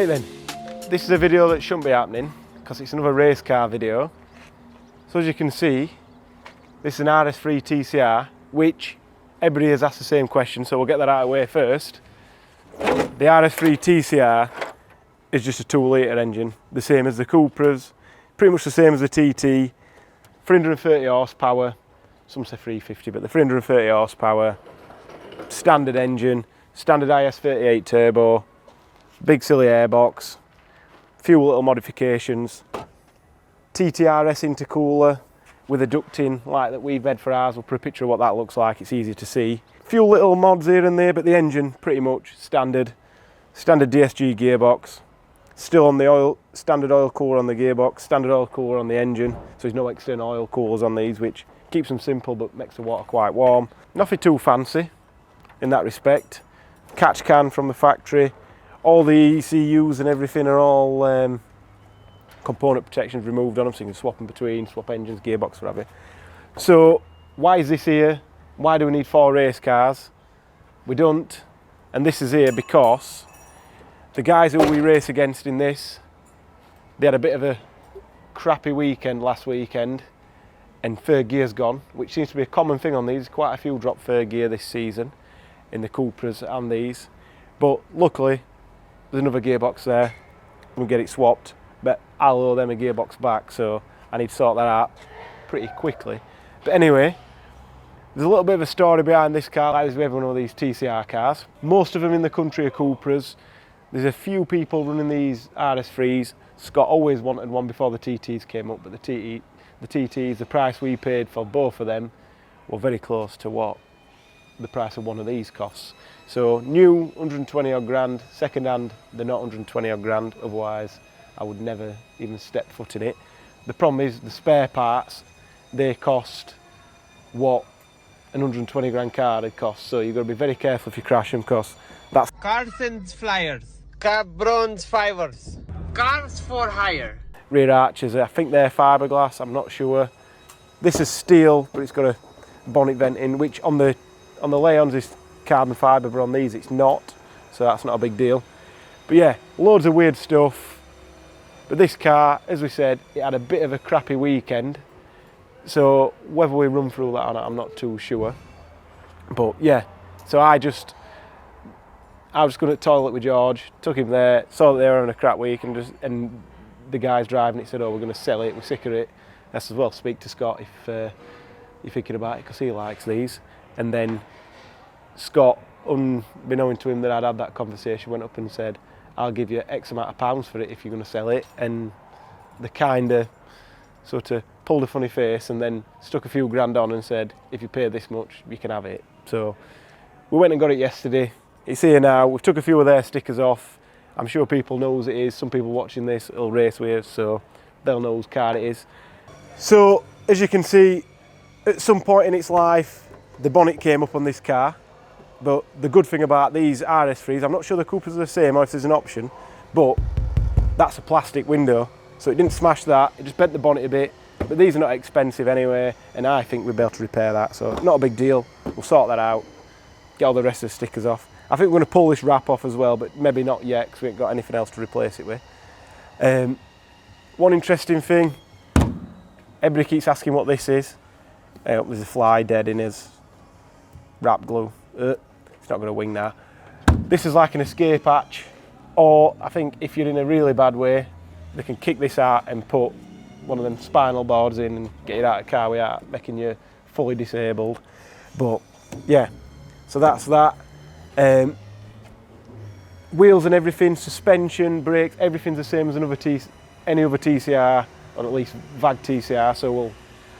Right then, this is a video that shouldn't be happening because it's another race car video. So as you can see, this is an RS3 TCR, which everybody has asked the same question, so we'll get that out of the way first. The RS3 TCR is just a 2-litre engine, the same as the Cupras, pretty much the same as the TT, 330 horsepower, some say 350, but the 330 horsepower, standard engine, standard IS38 turbo, big silly airbox, few little modifications, TTRS intercooler with a ducting like that we've made for ours. We'll put a picture of what that looks like, it's easy to see. Few little mods here and there, but the engine pretty much standard DSG gearbox. Still on the standard oil cooler on the gearbox, standard oil cooler on the engine, so there's no external oil coolers on these, which keeps them simple but makes the water quite warm. Nothing too fancy in that respect. Catch can from the factory. All the ECUs and everything are all component protections removed on them, so you can swap them between, swap engines, gearbox, whatever. So why is this here? Why do we need 4 race cars? We don't, and this is here because the guys who we race against in this, they had a bit of a crappy weekend last weekend and third gear's gone, which seems to be a common thing on these. Quite a few drop third gear this season in the Cupras and these, but luckily there's another gearbox there, we'll get it swapped, but I'll owe them a gearbox back, so I need to sort that out pretty quickly. But anyway, there's a little bit of a story behind this car, like there's with every one of these TCR cars. Most of them in the country are Cupras. There's a few people running these RS3s. Scott always wanted one before the TTs came up, but the TTs, the price we paid for both of them were very close to what the price of one of these costs. So new, 120 odd grand, second hand, they're not 120 odd grand, otherwise I would never even step foot in it. The problem is the spare parts, they cost what an 120 grand car would cost, so you've got to be very careful if you crash them, because that's cars and flyers, car bronze fibers, cars for hire. Rear arches, I think they're fiberglass, I'm not sure. This is steel, but it's got a bonnet venting, which on the Leons is carbon fibre, but on these it's not, so that's not a big deal. But yeah, loads of weird stuff. But this car, as we said, it had a bit of a crappy weekend, so whether we run through that or not, I'm not too sure. But yeah, so I was just going to the toilet with George, took him there, saw that they were having a crap week, and the guys driving it said, oh, we're going to sell it, we're sick of it. I said, well, speak to Scott if you're thinking about it, because he likes these. And then Scott, unbeknown to him that I'd had that conversation, went up and said, I'll give you X amount of pounds for it if you're going to sell it. And they kind of sort of pulled a funny face and then stuck a few grand on and said, if you pay this much, you can have it. So we went and got it yesterday. It's here now. We've took a few of their stickers off. I'm sure people knows it is. Some people watching this will race with us, so they'll know whose car it is. So as you can see, at some point in its life, the bonnet came up on this car. But the good thing about these RS3s, I'm not sure the Cupras are the same or if there's an option, but that's a plastic window. So it didn't smash that, it just bent the bonnet a bit. But these are not expensive anyway, and I think we'll be able to repair that. So not a big deal, we'll sort that out, get all the rest of the stickers off. I think we're going to pull this wrap off as well, but maybe not yet because we ain't got anything else to replace it with. One interesting thing, everybody keeps asking what this is. There's a fly dead in his wrap glue. It's not going to wing now. This is like an escape hatch, or I think if you're in a really bad way, they can kick this out and put one of them spinal boards in and get you out of the car without making you fully disabled. But yeah, so that's that. Wheels and everything, suspension, brakes, everything's the same as any other TCR, or at least VAG TCR, so we'll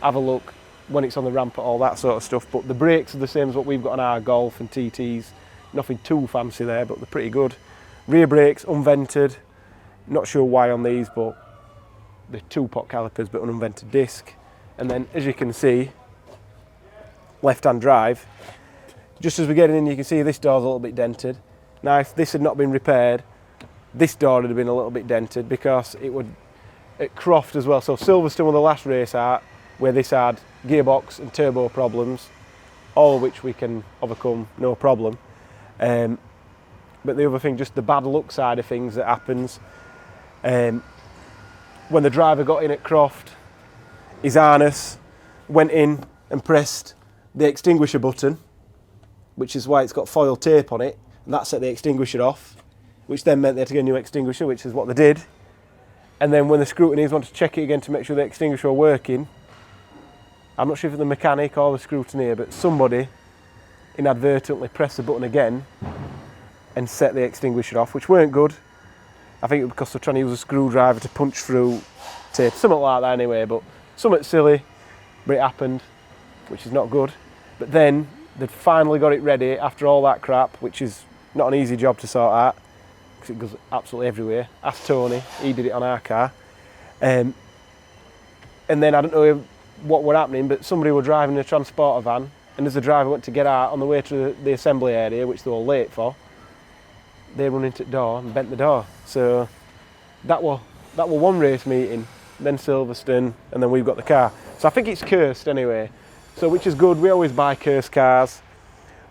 have a look when it's on the ramp at all that sort of stuff. But the brakes are the same as what we've got on our Golf and TTs, nothing too fancy there, but they're pretty good. Rear brakes, unvented, not sure why on these, but they're 2-pot calipers but unvented disc. And then as you can see, left-hand drive, just as we're getting in, you can see this door's a little bit dented. Now if this had not been repaired, this door would have been a little bit dented because it would, at Croft as well, so Silverstone were the last race out where this had gearbox and turbo problems, all of which we can overcome no problem. But the other thing, just the bad luck side of things that happens. When the driver got in at Croft, his harness went in and pressed the extinguisher button, which is why it's got foil tape on it, and that set the extinguisher off, which then meant they had to get a new extinguisher, which is what they did. And then when the scrutineers wanted to check it again to make sure the extinguisher were working, I'm not sure if it's the mechanic or the scrutineer, but somebody inadvertently pressed the button again and set the extinguisher off, which weren't good. I think it was because they're trying to use a screwdriver to punch through tape, something like that anyway, but something silly, but it happened, which is not good. But then they'd finally got it ready after all that crap, which is not an easy job to sort out, because it goes absolutely everywhere. Ask Tony, he did it on our car. And then I don't know what were happening, but somebody were driving a transporter van, and as the driver went to get out on the way to the assembly area, which they were late for, they run into the door and bent the door. So that were one race meeting, then Silverstone, and then we've got the car. So I think it's cursed anyway, so which is good. We always buy cursed cars,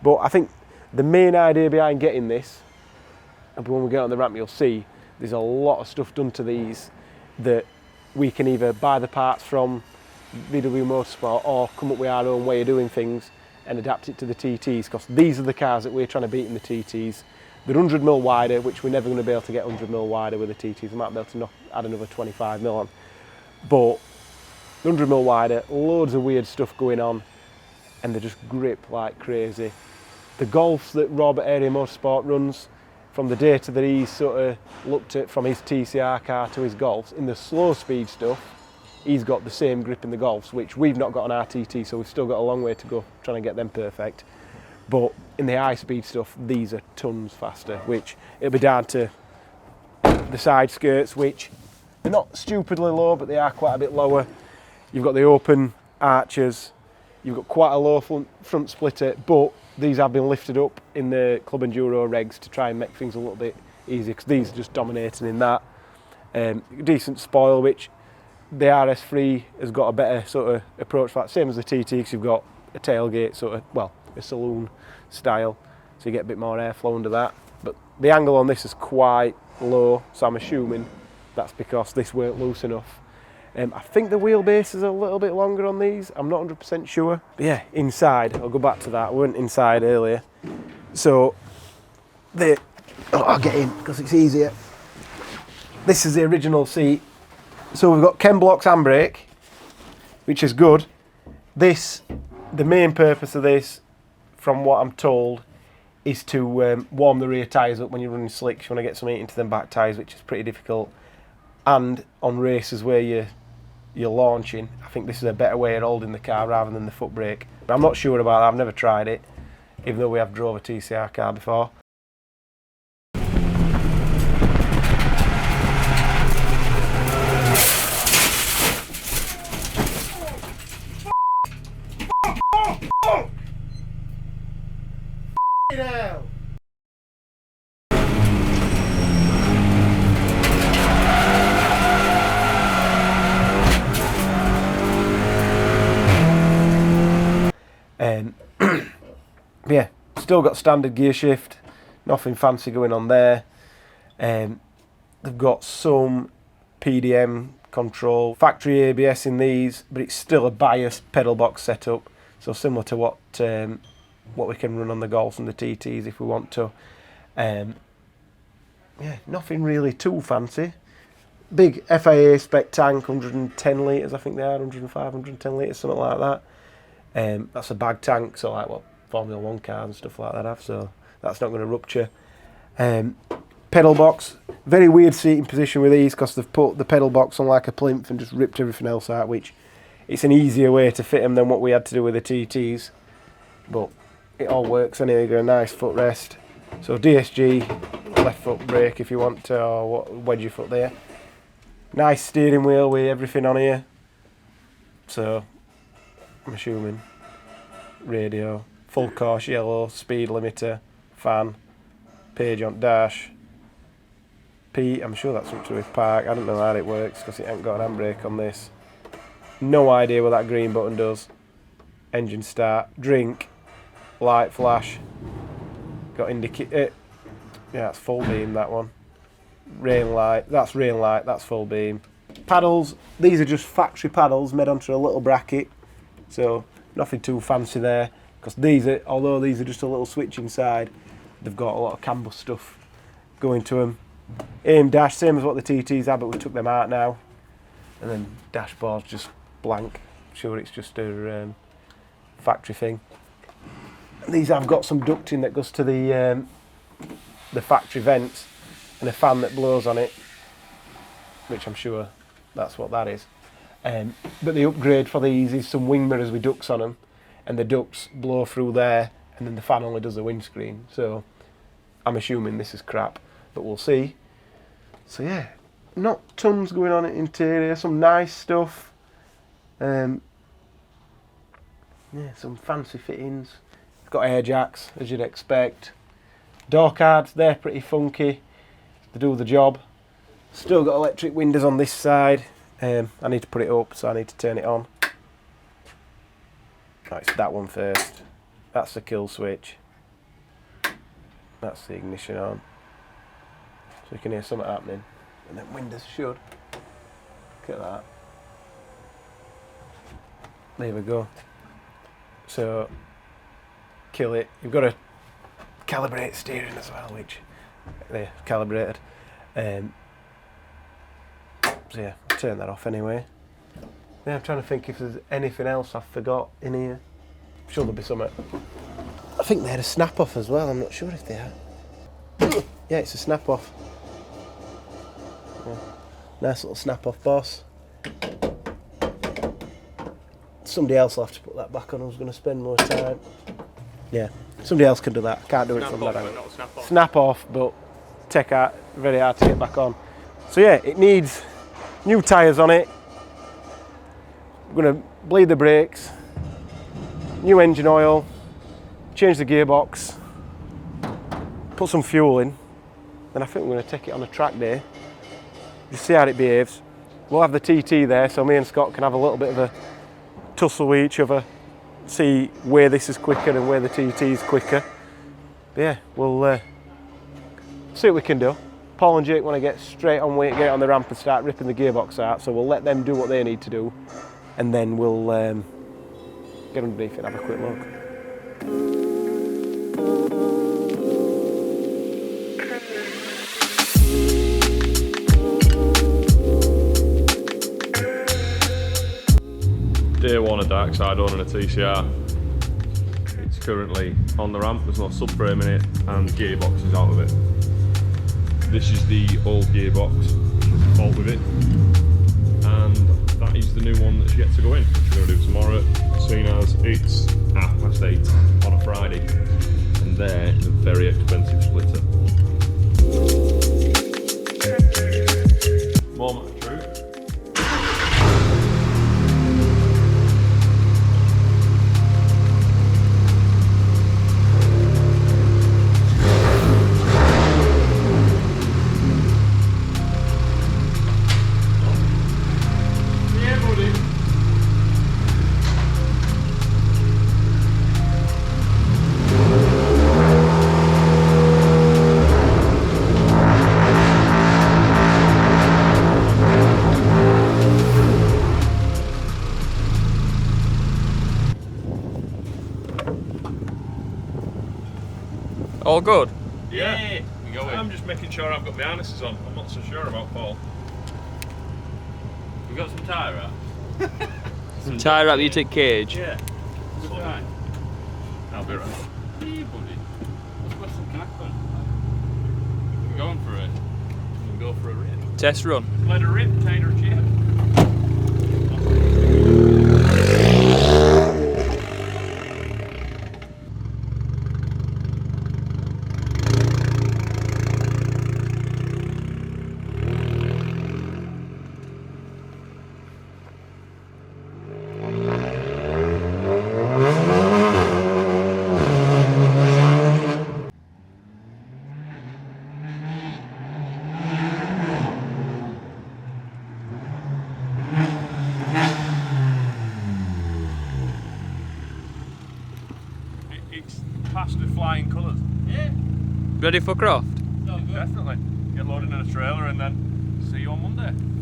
but I think the main idea behind getting this, and when we get on the ramp you'll see, there's a lot of stuff done to these that we can either buy the parts from VW Motorsport or come up with our own way of doing things and adapt it to the TTs, because these are the cars that we're trying to beat in the TTs. They're 100mm wider, which we're never going to be able to get 100mm wider with the TTs. We might be able to add another 25mm on. But 100mm wider, loads of weird stuff going on, and they just grip like crazy. The Golfs that Rob at Area Motorsport runs, from the data that he's sort of looked at from his TCR car to his Golfs, in the slow speed stuff, he's got the same grip in the Golfs, which we've not got on our TT, so we've still got a long way to go trying to get them perfect. But in the high speed stuff, these are tons faster, which it'll be down to the side skirts, which they're not stupidly low, but they are quite a bit lower. You've got the open arches, you've got quite a low front splitter, but these have been lifted up in the Club Enduro regs to try and make things a little bit easier, because these are just dominating in that. Decent spoil, which the RS3 has got a better sort of approach for that, same as the TT, because you've got a tailgate sort of, well, a saloon style, so you get a bit more airflow under that. But the angle on this is quite low, so I'm assuming that's because this weren't loose enough. I think the wheelbase is a little bit longer on these, I'm not 100% sure. But yeah, inside, I'll go back to that, we weren't inside earlier. So, I'll get in because it's easier. This is the original seat. So we've got Ken Block's handbrake, which is good. This, the main purpose of this, from what I'm told, is to warm the rear tyres up when you're running slicks. You want to get some heat into them back tyres, which is pretty difficult. And on races where you're launching, I think this is a better way of holding the car rather than the foot brake. But I'm not sure about that, I've never tried it, even though we have drove a TCR car before. Yeah, still got standard gear shift, nothing fancy going on there. They've got some PDM control, factory ABS in these, but it's still a biased pedal box setup, so similar to what we can run on the Golfs and the TTs if we want to. Yeah, nothing really too fancy. Big FIA spec tank, 110 litres I think they are, 105, 110 litres, something like that. That's a bag tank, so like what Formula 1 cars and stuff like that have, so that's not going to rupture. Pedal box, very weird seating position with these because they've put the pedal box on like a plinth and just ripped everything else out, which it's an easier way to fit them than what we had to do with the TTs, but it all works anyway. You got a nice footrest, so DSG, left foot brake if you want to, or wedge your foot there. Nice steering wheel with everything on here, so I'm assuming radio, full course yellow, speed limiter, fan, page on dash, P, I'm sure that's something to do with park. I don't know how it works because it ain't got an handbrake on this. No idea what that green button does. Engine start, drink, light flash, got Yeah, that's full beam, that one. Rain light, that's full beam. Paddles, these are just factory paddles made onto a little bracket, so nothing too fancy there, because these are, although these are just a little switch inside, they've got a lot of CAN bus stuff going to them. Aim dash, same as what the TTs have, but we took them out now. And then dashboard's just blank. Sure, it's just a factory thing. And these have got some ducting that goes to the factory vents and a fan that blows on it, which I'm sure that's what that is. But the upgrade for these is some wing mirrors with ducts on them, and the ducts blow through there, and then the fan only does the windscreen. So I'm assuming this is crap, but we'll see. So yeah, not tons going on in interior, some nice stuff. Yeah, some fancy fittings. It's got air jacks, as you'd expect. Door cards, they're pretty funky to do the job. Still got electric windows on this side. I need to put it up, so I need to turn it on. Right, it's that one first. That's the kill switch. That's the ignition on. So you can hear something happening. And then windows should. Look at that. There we go. So, kill it. You've got to calibrate steering as well, which they're calibrated. So yeah, turn that off anyway. Yeah, I'm trying to think if there's anything else I forgot in here. I'm sure there'll be something. I think they had a snap off as well. I'm not sure if they are. Yeah, it's a snap off. Yeah. Nice little snap off, boss. Somebody else will have to put that back on. I was going to spend more time. Yeah, somebody else can do that. I can't do it from that angle. Snap off, but take out very hard to get back on. So yeah, it needs new tyres on it. I'm going to bleed the brakes, new engine oil, change the gearbox, put some fuel in. Then I think we're going to take it on a track day. Just see how it behaves. We'll have the TT there, so me and Scott can have a little bit of a tussle with each other, see where this is quicker and where the TT is quicker. But yeah, we'll see what we can do. Paul and Jake want to get straight on with it, get on the ramp and start ripping the gearbox out, so we'll let them do what they need to do, and then we'll get underneath and have a quick look. Day one of Darkside owning a TCR. It's currently on the ramp, there's no subframe in it, and the gearbox is out of it. This is the old gearbox, which is the fault with it, and that is the new one that's yet to go in, which we're going to do tomorrow, seeing as it's 8:30 on a Friday, and there is a very expensive splitter. Moment of truth. All good? Yeah. I'm just making sure I've got the harnesses on. I'm not so sure about Paul. We got some tyre wrap. Some tyre wrap you took cage? Yeah. Is it right? I'll be right. Hey, buddy. Let's put some cack on. We're going for it. We'll go for a rip. Test run. Let her rip, tighter chip. It's past the flying colours. Yeah. Ready for craft? No, Definitely. Get loaded in a trailer and then see you on Monday.